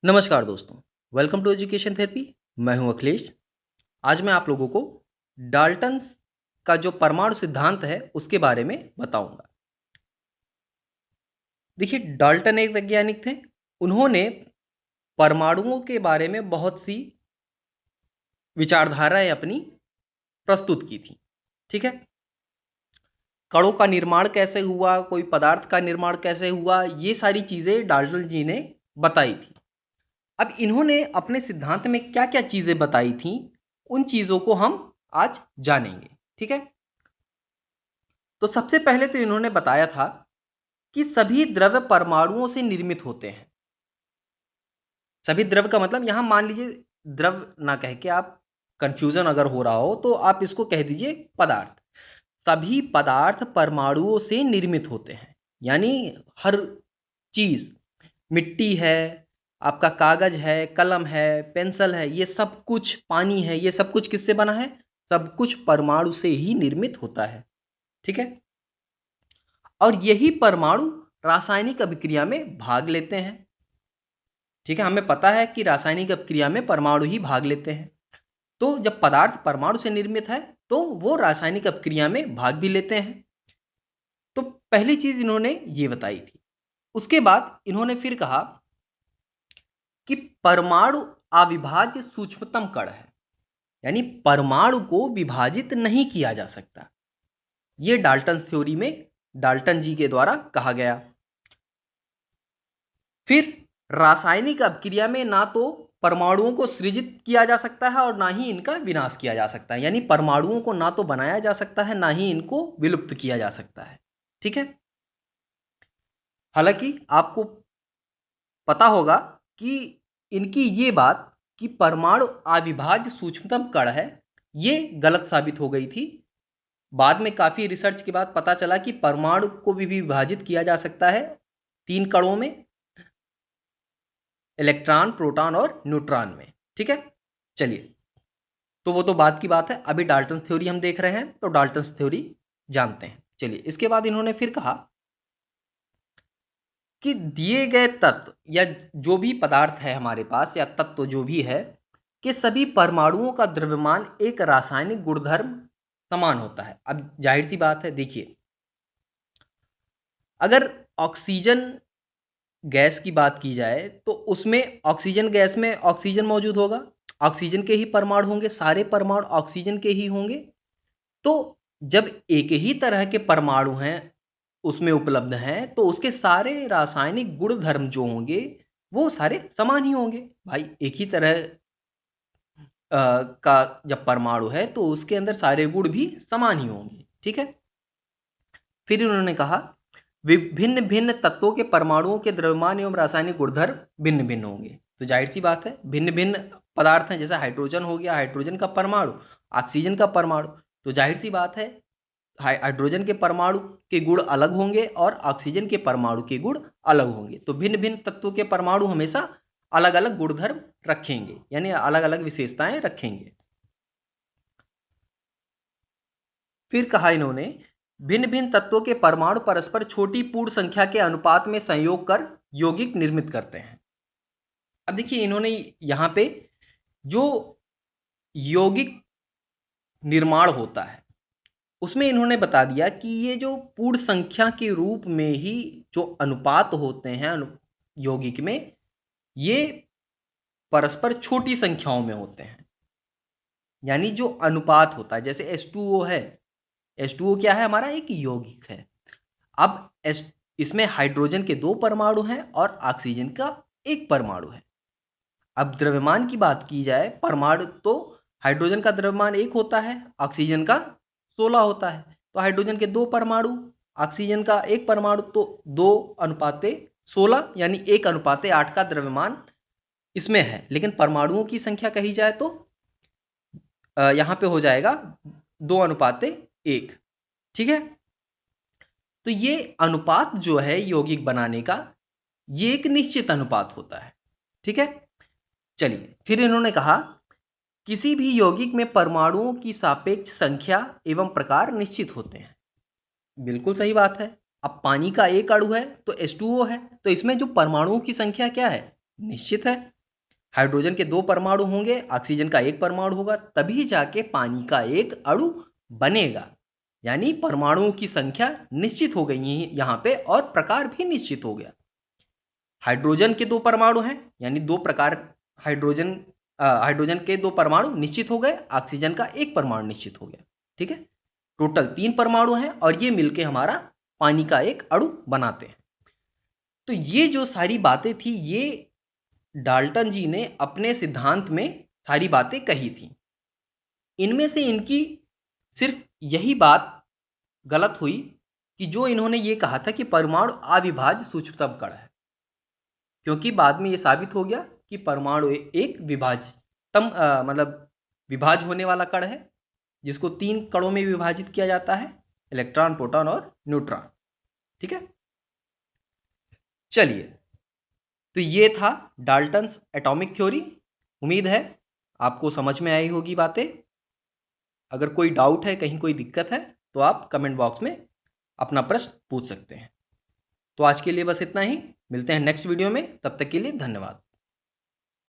नमस्कार दोस्तों, welcome to education therapy. मैं हूं अखिलेश। आज मैं आप लोगों को डाल्टन्स का जो परमाणु सिद्धांत है उसके बारे में बताऊंगा। देखिए, डाल्टन एक वैज्ञानिक थे। उन्होंने परमाणुओं के बारे में बहुत सी विचारधाराएं अपनी प्रस्तुत की थी। ठीक है, कणों का निर्माण कैसे हुआ, कोई पदार्थ का निर्माण कैसे हुआ, ये सारी चीज़ें डाल्टन जी ने बताई थी। अब इन्होंने अपने सिद्धांत में क्या क्या चीज़ें बताई थी, उन चीज़ों को हम आज जानेंगे। ठीक है, तो सबसे पहले तो इन्होंने बताया था कि सभी द्रव्य परमाणुओं से निर्मित होते हैं। सभी द्रव्य का मतलब यहाँ मान लीजिए द्रव्य ना कह के, आप कंफ्यूजन अगर हो रहा हो तो आप इसको कह दीजिए पदार्थ। सभी पदार्थ परमाणुओं से निर्मित होते हैं, यानी हर चीज, मिट्टी है, आपका कागज है, कलम है, पेंसिल है, ये सब कुछ, पानी है, ये सब कुछ किससे बना है? सब कुछ परमाणु से ही निर्मित होता है। ठीक है, और यही परमाणु रासायनिक अभिक्रिया में भाग लेते हैं। ठीक है, हमें पता है कि रासायनिक अभिक्रिया में परमाणु ही भाग लेते हैं। तो जब पदार्थ परमाणु से निर्मित है तो वो रासायनिक अभिक्रिया में भाग भी लेते हैं। तो पहली चीज इन्होंने ये बताई थी। उसके बाद इन्होंने फिर कहा कि परमाणु अविभाज्य सूक्ष्मतम कण है, यानी परमाणु को विभाजित नहीं किया जा सकता। ये डाल्टन थ्योरी में डाल्टन जी के द्वारा कहा गया। फिर रासायनिक अभिक्रिया में ना तो परमाणुओं को सृजित किया जा सकता है और ना ही इनका विनाश किया जा सकता है, यानी परमाणुओं को ना तो बनाया जा सकता है, ना ही इनको विलुप्त किया जा सकता है। ठीक है, हालांकि आपको पता होगा कि इनकी ये बात कि परमाणु अविभाज्य सूक्ष्मतम कण है, ये गलत साबित हो गई थी। बाद में काफी रिसर्च के बाद पता चला कि परमाणु को भी विभाजित किया जा सकता है 3 कणों में, इलेक्ट्रॉन, प्रोटॉन और न्यूट्रॉन में। ठीक है, चलिए, तो वो तो बाद की बात है। अभी डाल्टन थ्योरी हम देख रहे हैं, तो डाल्टन थ्योरी जानते हैं। चलिए, इसके बाद इन्होंने फिर कहा कि दिए गए तत्व या जो भी पदार्थ है हमारे पास, या तत्व जो भी है, कि सभी परमाणुओं का द्रव्यमान एक रासायनिक गुणधर्म समान होता है। अब जाहिर सी बात है, देखिए, अगर ऑक्सीजन गैस की बात की जाए तो उसमें ऑक्सीजन गैस में ऑक्सीजन मौजूद होगा, ऑक्सीजन के ही परमाणु होंगे, सारे परमाणु ऑक्सीजन के ही होंगे। तो जब एक ही तरह के परमाणु हैं, उसमें उपलब्ध हैं, तो उसके सारे रासायनिक गुण धर्म जो होंगे वो सारे समान ही होंगे। भाई, एक ही तरह का जब परमाणु है तो उसके अंदर सारे गुण भी समान ही होंगे। ठीक है, फिर उन्होंने कहा विभिन्न भिन्न तत्वों के परमाणुओं के द्रव्यमान एवं रासायनिक गुणधर्म भिन्न भिन्न होंगे। तो जाहिर सी बात है, भिन्न भिन्न पदार्थ हैं, जैसे हाइड्रोजन हो गया, हाइड्रोजन का परमाणु, ऑक्सीजन का परमाणु, तो जाहिर सी बात है हाइड्रोजन के परमाणु के गुण अलग होंगे और ऑक्सीजन के परमाणु के गुण अलग होंगे। तो भिन्न भिन्न तत्वों के परमाणु हमेशा अलग अलग गुणधर्म रखेंगे, यानी अलग अलग विशेषताएं रखेंगे। फिर कहा इन्होंने भिन्न भिन्न तत्वों के परमाणु परस्पर छोटी पूर्ण संख्या के अनुपात में संयोग कर यौगिक निर्मित करते हैं। अब देखिए, इन्होंने यहाँ पे जो यौगिक निर्माण होता है उसमें इन्होंने बता दिया कि ये जो पूर्ण संख्या के रूप में ही जो अनुपात होते हैं यौगिक में, ये परस्पर छोटी संख्याओं में होते हैं। यानी जो अनुपात होता है, जैसे H2O है, H2O क्या है? हमारा एक यौगिक है। अब इसमें हाइड्रोजन के 2 परमाणु हैं और ऑक्सीजन का 1 परमाणु है। अब द्रव्यमान की बात की जाए, परमाणु तो हाइड्रोजन का द्रव्यमान 1 होता है, ऑक्सीजन का 16 होता है। तो हाइड्रोजन के 2 परमाणु, ऑक्सीजन का 1 परमाणु, तो 2:16 यानी 1:8 का द्रव्यमान इसमें है। लेकिन परमाणुओं की संख्या कही जाए तो यहाँ पे हो जाएगा 2:1। ठीक है, तो ये अनुपात जो है यौगिक बनाने का, ये एक निश्चित अनुपात होता है। ठीक है, चलिए, फिर इन्होंने कहा किसी भी यौगिक में परमाणुओं की सापेक्ष संख्या एवं प्रकार निश्चित होते हैं। बिल्कुल सही बात है। अब पानी का एक अणु है तो H2O है, तो इसमें जो परमाणुओं की संख्या क्या है? निश्चित है। हाइड्रोजन के 2 परमाणु होंगे, ऑक्सीजन का 1 परमाणु होगा, तभी जाके पानी का एक अणु बनेगा। यानी परमाणुओं की संख्या निश्चित हो गई है यहाँ पे और प्रकार भी निश्चित हो गया। हाइड्रोजन के 2 परमाणु हैं, यानी 2 प्रकार हाइड्रोजन के 2 परमाणु निश्चित हो गए, ऑक्सीजन का 1 परमाणु निश्चित हो गया। ठीक है, टोटल 3 परमाणु हैं और ये मिलके हमारा पानी का एक अणु बनाते हैं। तो ये जो सारी बातें थी, ये डाल्टन जी ने अपने सिद्धांत में सारी बातें कही थी। इनमें से इनकी सिर्फ यही बात गलत हुई कि जो इन्होंने ये कहा था कि परमाणु अविभाज्य सूक्ष्मतम कण है, क्योंकि बाद में ये साबित हो गया कि परमाणु एक मतलब विभाज्य होने वाला कण है, जिसको 3 कणों में विभाजित किया जाता है, इलेक्ट्रॉन, प्रोटॉन और न्यूट्रॉन। ठीक है, चलिए, तो ये था डाल्टन्स एटॉमिक थ्योरी। उम्मीद है आपको समझ में आई होगी बातें। अगर कोई डाउट है, कहीं कोई दिक्कत है, तो आप कमेंट बॉक्स में अपना प्रश्न पूछ सकते हैं। तो आज के लिए बस इतना ही, मिलते हैं नेक्स्ट वीडियो में, तब तक के लिए धन्यवाद।